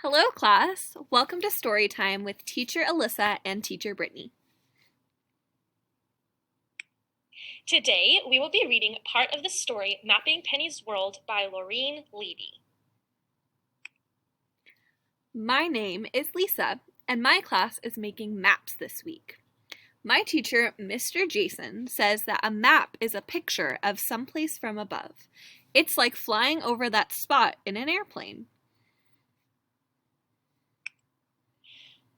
Hello, class. Welcome to Storytime with Teacher Alyssa and Teacher Brittany. Today, we will be reading part of the story Mapping Penny's World by Laureen Levy. My name is Lisa, and my class is making maps this week. My teacher, Mr. Jason, says that a map is a picture of someplace from above. It's like flying over that spot in an airplane.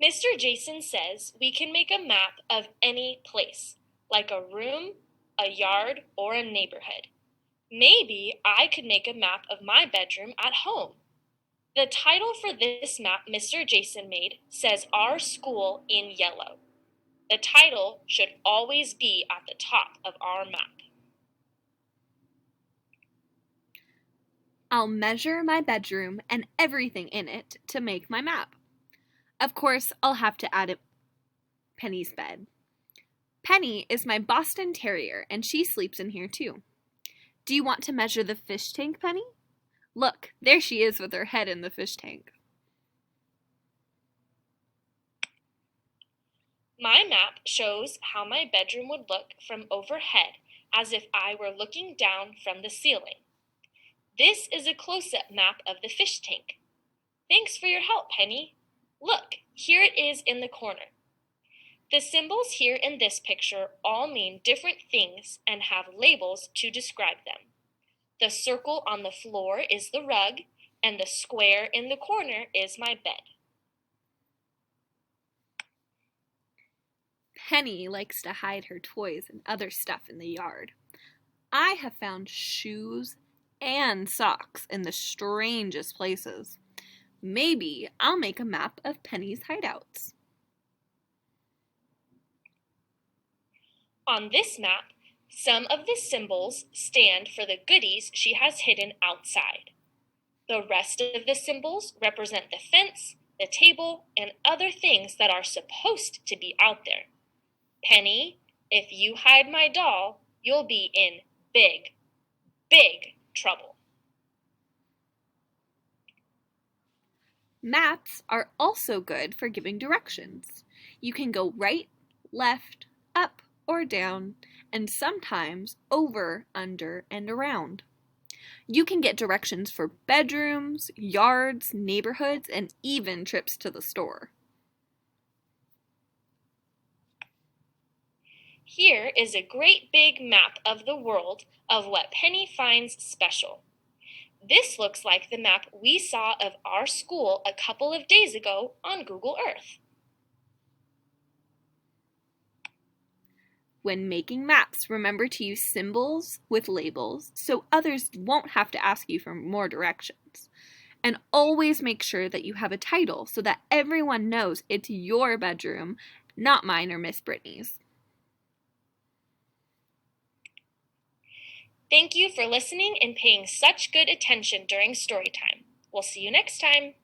Mr. Jason says we can make a map of any place, like a room, a yard, or a neighborhood. Maybe I could make a map of my bedroom at home. The title for this map Mr. Jason made says Our School in yellow. The title should always be at the top of our map. I'll measure my bedroom and everything in it to make my map. Of course, I'll have to add Penny's bed. Penny is my Boston Terrier, and she sleeps in here too. Do you want to measure the fish tank, Penny? Look, there she is with her head in the fish tank. My map shows how my bedroom would look from overhead, as if I were looking down from the ceiling. This is a close-up map of the fish tank. Thanks for your help, Penny. Look, here it is in the corner. The symbols here in this picture all mean different things and have labels to describe them. The circle on the floor is the rug, and the square in the corner is my bed. Penny likes to hide her toys and other stuff in the yard. I have found shoes and socks in the strangest places. Maybe I'll make a map of Penny's hideouts. On this map, some of the symbols stand for the goodies she has hidden outside. The rest of the symbols represent the fence, the table, and other things that are supposed to be out there. Penny, if you hide my doll, you'll be in big, big trouble. Maps are also good for giving directions. You can go right, left, up, or down, and sometimes over, under, and around. You can get directions for bedrooms, yards, neighborhoods, and even trips to the store. Here is a great big map of the world of what Penny finds special. This looks like the map we saw of our school a couple of days ago on Google Earth. When making maps, remember to use symbols with labels so others won't have to ask you for more directions. And always make sure that you have a title so that everyone knows it's your bedroom, not mine or Miss Brittany's. Thank you for listening and paying such good attention during story time. We'll see you next time.